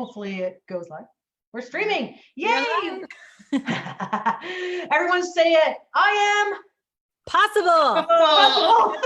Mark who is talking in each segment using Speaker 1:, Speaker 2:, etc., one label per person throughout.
Speaker 1: Hopefully it goes live. We're streaming.
Speaker 2: Yay!
Speaker 1: Everyone say it. I am
Speaker 2: possible.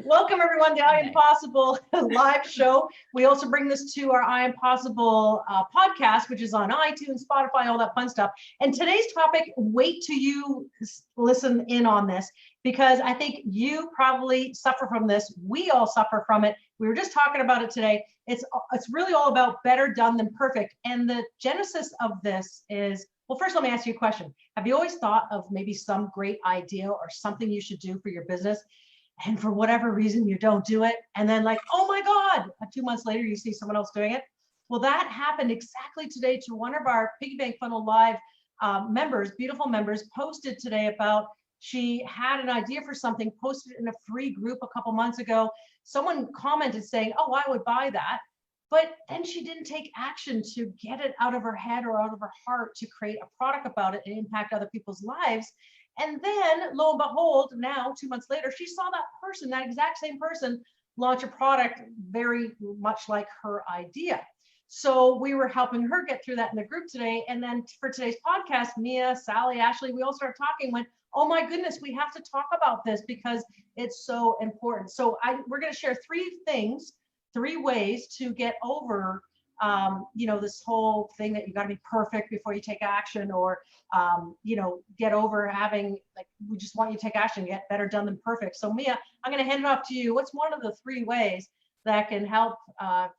Speaker 1: Welcome everyone to I Am Possible live show. We also bring this to our I Am Possible podcast, which is on iTunes, Spotify, all that fun stuff. And today's topic, wait till you listen in on this, because I think you probably suffer from this. We all suffer from it. We were just talking about it today. It's really all about better done than perfect. And the genesis of this is, well, first, let me ask you a question. Have you always thought of maybe some great idea or something you should do for your business, and for whatever reason you don't do it, and then like, oh my God, 2 months later you see someone else doing it? Well, that happened exactly today to one of our Piggy Bank Funnel Live members, beautiful members, posted today about she had an idea for something, posted it in a free group a couple months ago. Someone commented saying, oh, I would buy that. But then she didn't take action to get it out of her head or out of her heart to create a product about it and impact other people's lives. And then lo and behold, now 2 months later, she saw that person, that exact same person, launch a product very much like her idea. So we were helping her get through that in the group today. And then for today's podcast, Mia, Sally, Ashley, we all started talking, went, oh my goodness, we have to talk about this because it's so important. So we're going to share three ways to get over this whole thing that you got to be perfect before you take action, or get over having, like, we just want you to take action, get better done than perfect. So Mia, I'm going to hand it off to you. What's one of the 3 ways that can help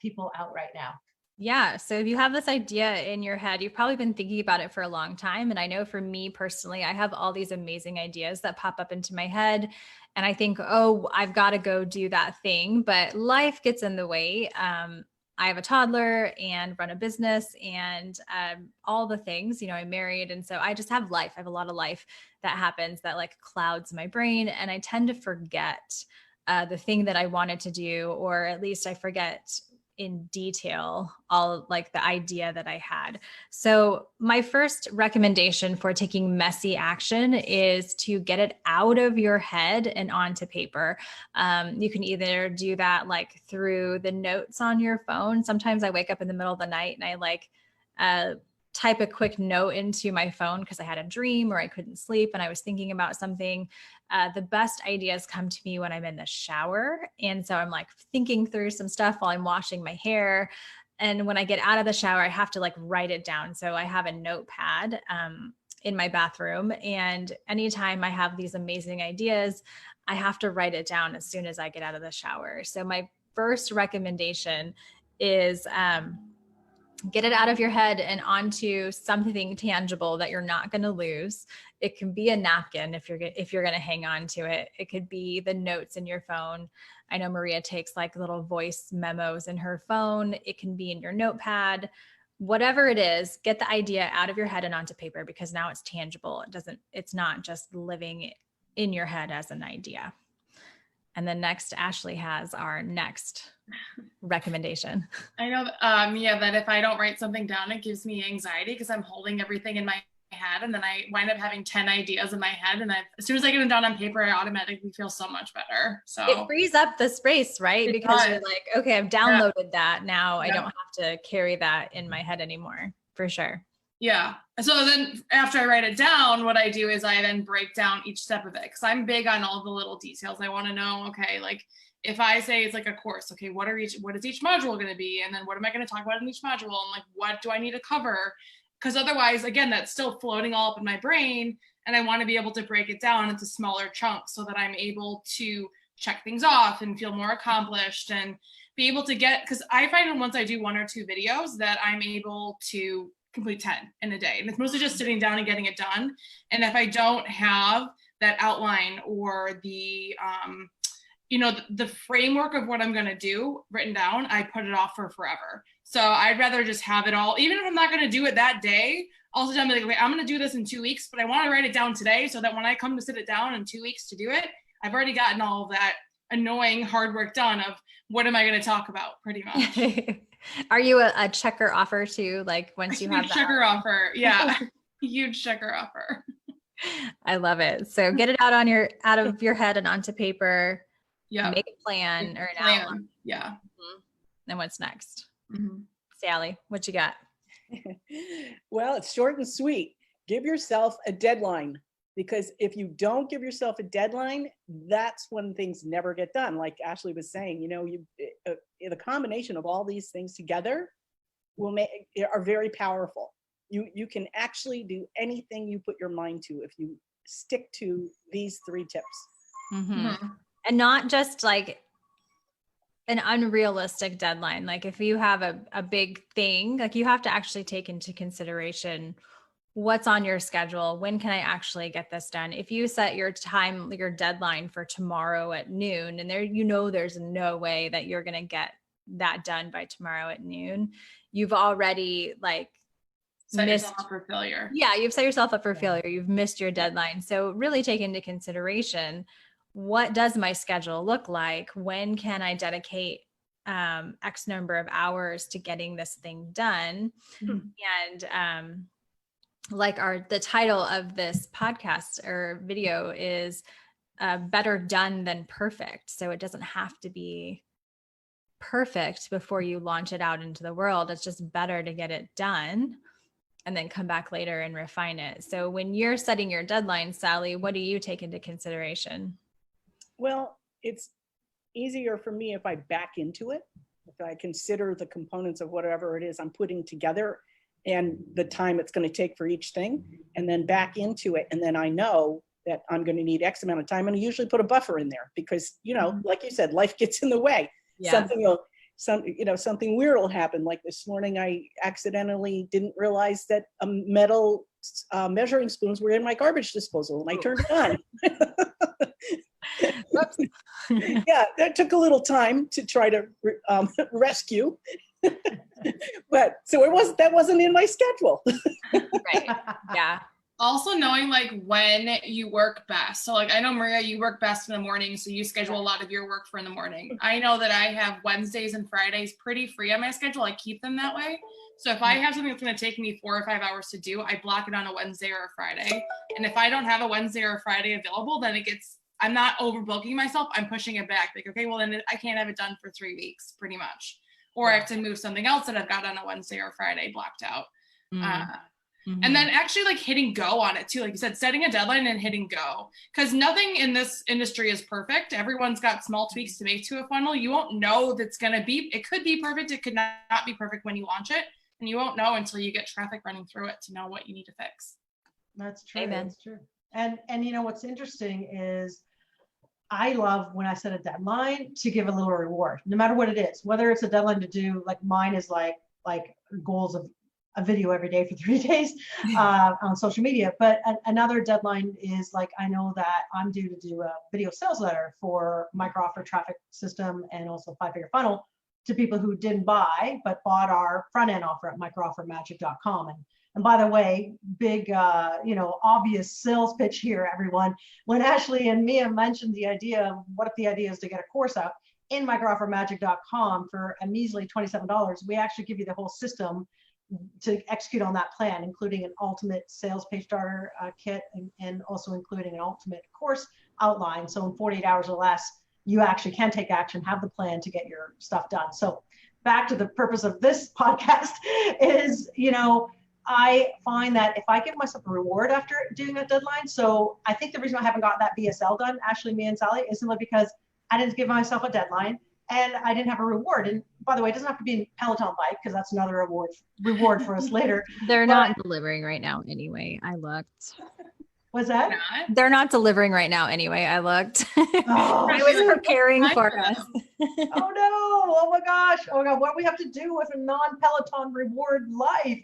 Speaker 1: people out right now?
Speaker 2: Yeah. So if you have this idea in your head, you've probably been thinking about it for a long time. And I know for me personally, I have all these amazing ideas that pop up into my head. And I think, oh, I've got to go do that thing, but life gets in the way. I have a toddler and run a business and all the things, I'm married. And so I just have life. I have a lot of life that happens that like clouds my brain. And I tend to forget the thing that I wanted to do, or at least I forget in detail all like the idea that I had. So my first recommendation for taking messy action is to get it out of your head and onto paper. You can either do that like through the notes on your phone. Sometimes I wake up in the middle of the night and I type a quick note into my phone because I had a dream or I couldn't sleep and I was thinking about something. The best ideas come to me when I'm in the shower. And so I'm like thinking through some stuff while I'm washing my hair. And when I get out of the shower, I have to like write it down. So I have a notepad in my bathroom. And anytime I have these amazing ideas, I have to write it down as soon as I get out of the shower. So my first recommendation is get it out of your head and onto something tangible that you're not going to lose. It can be a napkin if you're going to hang on to it. It could be the notes in your phone. I know Maria takes like little voice memos in her phone. It can be in your notepad. Whatever it is, get the idea out of your head and onto paper, because now it's tangible. It's not just living in your head as an idea. And then next, Ashley has our next recommendation.
Speaker 3: I know, Mia, that if I don't write something down, it gives me anxiety because I'm holding everything in my head, and then I wind up having 10 ideas in my head. And as soon as I get them down on paper, I automatically feel so much better. So
Speaker 2: it frees up the space, right? Because you're like, okay, I've downloaded that. Now I don't have to carry that in my head anymore, for sure.
Speaker 3: Yeah. So then after I write it down, what I do is I then break down each step of it, because I'm big on all the little details. I want to know, okay, like if I say it's like a course, okay, what is each module going to be? And then what am I going to talk about in each module? And like, what do I need to cover? Because otherwise, again, that's still floating all up in my brain. And I want to be able to break it down into smaller chunks so that I'm able to check things off and feel more accomplished and be able to because I find once I do 1 or 2 videos that I'm able to complete 10 in a day. And it's mostly just sitting down and getting it done. And if I don't have that outline or the framework of what I'm going to do written down, I put it off for forever. So I'd rather just have it all, even if I'm not going to do it that day, also tell me like, okay, I'm going to do this in 2 weeks, but I want to write it down today so that when I come to sit it down in 2 weeks to do it, I've already gotten all of that annoying hard work done of what am I going to talk about, pretty much.
Speaker 2: Are you a checker offer too? Like once you have that
Speaker 3: checker offer. Yeah. Huge checker offer.
Speaker 2: I love it. So get it out of your head and onto paper.
Speaker 3: Yeah.
Speaker 2: Make a plan or an outline.
Speaker 3: Yeah.
Speaker 2: Mm-hmm. Then what's next?
Speaker 3: Mm-hmm.
Speaker 2: Sally, what you got?
Speaker 4: Well, it's short and sweet. Give yourself a deadline, because if you don't give yourself a deadline, that's when things never get done. Like Ashley was saying, the combination of all these things together are very powerful. You can actually do anything you put your mind to if you stick to these 3 tips.
Speaker 2: Mm-hmm. And not just like an unrealistic deadline. Like if you have a big thing, like you have to actually take into consideration what's on your schedule. When can I actually get this done? If you set your time, your deadline for tomorrow at noon, and there's no way that you're going to get that done by tomorrow at noon, you've already
Speaker 3: set yourself up for failure.
Speaker 2: Yeah, you've set yourself up for failure. You've missed your deadline. So really take into consideration, what does my schedule look like? When can I dedicate X number of hours to getting this thing done? And the title of this podcast or video is better done than perfect. So it doesn't have to be perfect before you launch it out into the world. It's just better to get it done and then come back later and refine it. So when you're setting your deadline, Sally, what do you take into consideration?
Speaker 4: Well, it's easier for me if I back into it, if I consider the components of whatever it is I'm putting together and the time it's going to take for each thing, and then back into it. And then I know that I'm going to need X amount of time, and I usually put a buffer in there because, like you said, life gets in the way.
Speaker 2: Yeah.
Speaker 4: Something weird will happen. Like this morning, I accidentally didn't realize that metal measuring spoons were in my garbage disposal, and I turned it on. Yeah, that took a little time to try to rescue. But so that wasn't in my schedule.
Speaker 2: Right. Yeah.
Speaker 3: Also knowing when you work best. So I know, Maria, you work best in the morning, so you schedule a lot of your work for in the morning. I know that I have Wednesdays and Fridays pretty free on my schedule. I keep them that way. So if I have something that's going to take me 4 or 5 hours to do, I block it on a Wednesday or a Friday. And if I don't have a Wednesday or a Friday available, then I'm not overbooking myself. I'm pushing it back. Okay, well then I can't have it done for 3 weeks pretty much. Or I have to move something else that I've got on a Wednesday or Friday blocked out. And then actually hitting go on it too. Like you said, setting a deadline and hitting go, because nothing in this industry is perfect. Everyone's got small tweaks to make to a funnel. You won't know that's going to be, it could be perfect. It could not be perfect when you launch it. And you won't know until you get traffic running through it to know what you need to fix.
Speaker 1: That's true.
Speaker 2: Amen.
Speaker 1: That's true. And what's interesting is I love when I set a deadline to give a little reward, no matter what it is, whether it's a deadline to do, like mine is like goals of a video every day for 3 days on social media. But another deadline is I know that I'm due to do a video sales letter for micro offer traffic system and also 5-figure funnel to people who didn't buy, but bought our front end offer at microoffermagic.com. And by the way, big, obvious sales pitch here, everyone. When Ashley and Mia mentioned the idea of what if the idea is to get a course out in microoffermagic.com for a measly $27, we actually give you the whole system to execute on that plan, including an ultimate sales page starter kit and also including an ultimate course outline. So in 48 hours or less, you actually can take action, have the plan to get your stuff done. So back to the purpose of this podcast is, I find that if I give myself a reward after doing that deadline, so I think the reason I haven't got that BSL done, Ashley, me, and Sally, is simply because I didn't give myself a deadline and I didn't have a reward. And by the way, it doesn't have to be a Peloton bike because that's another reward for us later.
Speaker 2: They're not delivering right now anyway. I looked.
Speaker 1: Was that?
Speaker 2: They're not delivering right now anyway. I looked.
Speaker 1: Oh,
Speaker 2: I was preparing for us.
Speaker 1: Oh no! Oh my gosh! Oh my god! What do we have to do with a non-Peloton reward life?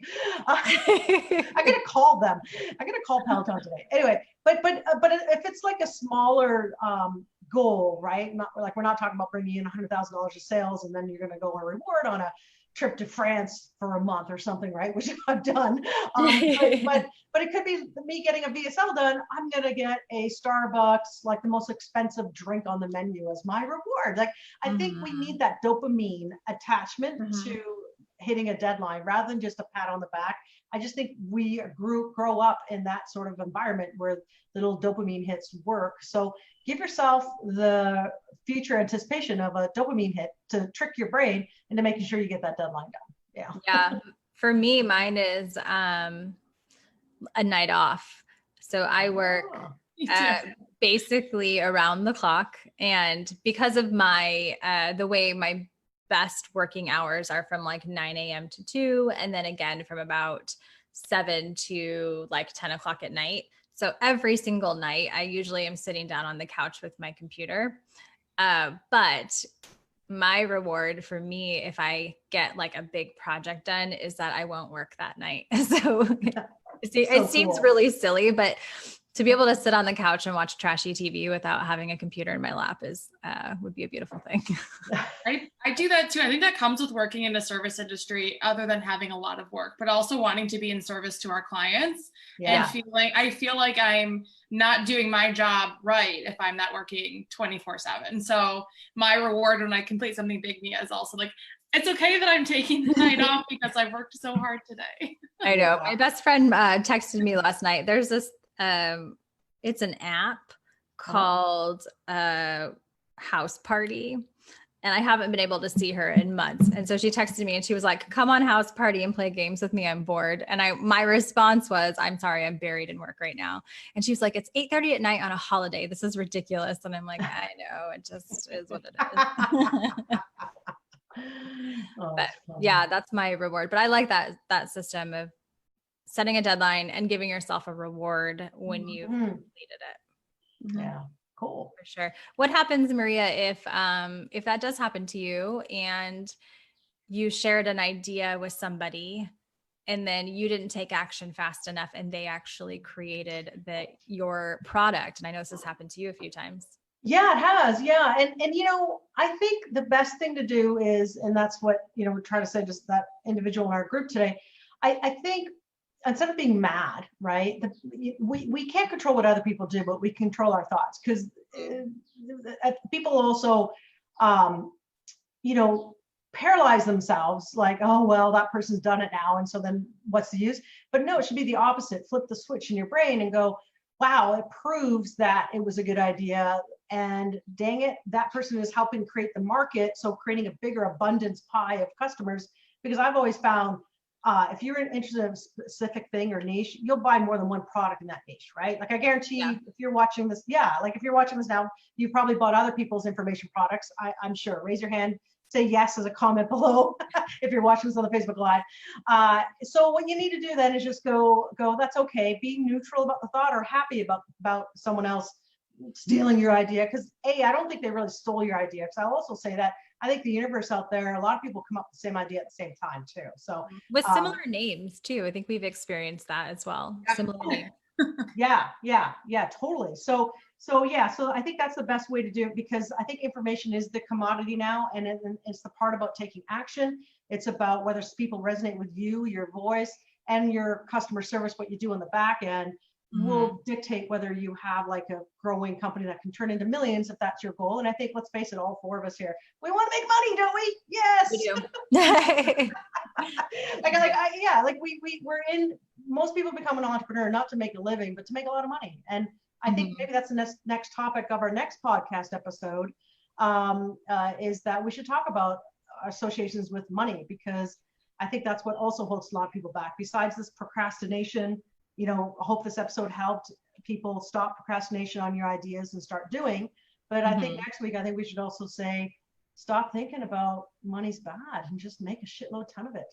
Speaker 1: I'm gonna call them. I'm gonna call Peloton today. Anyway, but if it's like a smaller goal, right? Not we're not talking about bringing in $100,000 of sales and then you're gonna go on a reward on a trip to France for a month or something, right? Which I've done. But it could be me getting a VSL done. I'm going to get a Starbucks, like the most expensive drink on the menu as my reward. I think we need that dopamine attachment to hitting a deadline rather than just a pat on the back. I just think we grow up in that sort of environment where little dopamine hits work. So give yourself the future anticipation of a dopamine hit to trick your brain into making sure you get that deadline done. Yeah.
Speaker 2: Yeah. For me, mine is a night off. So I work
Speaker 1: Oh,
Speaker 3: Me too.
Speaker 2: basically around the clock. And because of my, the way my best working hours are from like 9 a.m. to 2, and then again from about 7 to like 10 o'clock at night. So every single night, I usually am sitting down on the couch with my computer. But my reward for me, if I get like a big project done, is that I won't work that night. So it seems
Speaker 1: cool.
Speaker 2: really silly, but to be able to sit on the couch and watch trashy TV without having a computer in my lap is would be a beautiful thing.
Speaker 3: I do that too. I think that comes with working in the service industry, other than having a lot of work, but also wanting to be in service to our clients
Speaker 1: Yeah.
Speaker 3: and I feel like I'm not doing my job right if I'm not working 24/7. So my reward when I complete something big, Mia, is also like, it's okay that I'm taking the night off because I've worked so hard today.
Speaker 2: I know.
Speaker 1: Yeah.
Speaker 2: My best friend texted me last night. There's this, it's an app called House Party. And I haven't been able to see her in months. And so she texted me and she was like, come on House Party and play games with me. I'm bored. And my response was, I'm sorry, I'm buried in work right now. And she was like, it's 8:30 at night on a holiday. This is ridiculous. And I'm like, I know, it just is what it is.
Speaker 1: Oh,
Speaker 2: But
Speaker 1: that's funny.
Speaker 2: yeah, that's my reward. But I like that system of setting a deadline and giving yourself a reward when you've
Speaker 1: Mhm.
Speaker 2: completed it.
Speaker 1: Yeah. Cool.
Speaker 2: For sure. What happens, Maria, if that does happen to you and you shared an idea with somebody and then you didn't take action fast enough and they actually created your product? And I know this has happened to you a few times.
Speaker 1: Yeah, it has. Yeah. And I think the best thing to do is, and that's what, we're trying to say, just that individual in our group today. I think instead of being mad, right? We can't control what other people do, but we control our thoughts, because people also, paralyze themselves like, oh, well, that person's done it now. And so then what's the use? But no, it should be the opposite. Flip the switch in your brain and go, wow, it proves that it was a good idea. And dang it, that person is helping create the market. So creating a bigger abundance pie of customers, because I've always found if you're interested in a specific thing or niche, you'll buy more than one product in that niche, right? Like I guarantee if you're watching this, if you're watching this now, you probably bought other people's information products. I'm sure. Raise your hand, say yes as a comment below if you're watching this on the Facebook Live. So what you need to do then is just go, that's okay. Be neutral about the thought or happy about someone else stealing your idea. Because I don't think they really stole your idea. Because I'll also say that I think the universe out there, a lot of people come up with the same idea at the same time too. So
Speaker 2: with similar names too. I think we've experienced that as well. Similar names.
Speaker 1: Yeah, totally. So I think that's the best way to do it, because I think information is the commodity now, and it's the part about taking action. It's about whether people resonate with you, your voice, and your customer service. What you do on the back end will dictate whether you have like a growing company that can turn into millions, if that's your goal. And I think, let's face it, all four of us here, we want to make money, don't we? Yes,
Speaker 2: we do.
Speaker 1: we're in. Most people become an entrepreneur not to make a living, but to make a lot of money. And I think maybe that's the next topic of our next podcast episode, is that we should talk about associations with money, because I think that's what also holds a lot of people back. Besides this procrastination, I hope this episode helped people stop procrastination on your ideas and start doing. But I think next week, I think we should also say, stop thinking about money's bad and just make a shitload ton of it.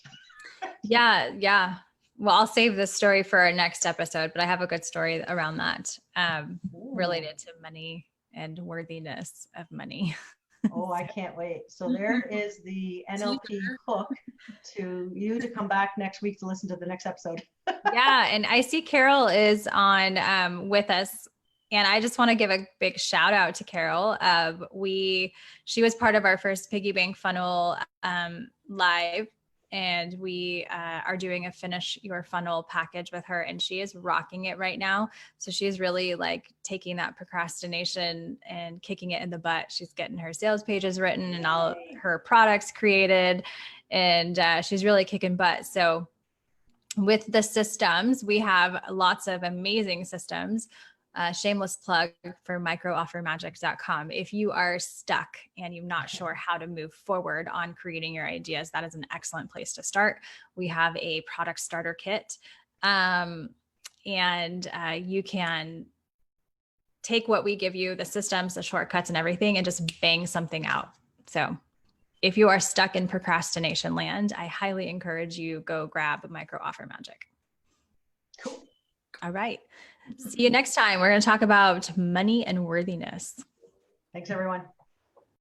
Speaker 2: Yeah. Well, I'll save this story for our next episode, but I have a good story around that, related to money and worthiness of money.
Speaker 1: Oh, I can't wait. So there is the NLP hook to you to come back next week to listen to the next episode.
Speaker 2: Yeah. And I see Carol is on with us. And I just want to give a big shout out to Carol. She was part of our first piggy bank funnel live. And we are doing a finish your funnel package with her, and she is rocking it right now. So she's really like taking that procrastination and kicking it in the butt. She's getting her sales pages written and all her products created, and she's really kicking butt. So with the systems, we have lots of amazing systems. shameless plug for microoffermagic.com. If you are stuck and you're not sure how to move forward on creating your ideas, that is an excellent place to start. We have a product starter kit, and you can take what we give you, the systems, the shortcuts, and everything, and just bang something out. So if you are stuck in procrastination land, I highly encourage you go grab Micro Offer Magic.
Speaker 1: Cool.
Speaker 2: All right. See you next time. We're going to talk about money and worthiness.
Speaker 1: Thanks, everyone.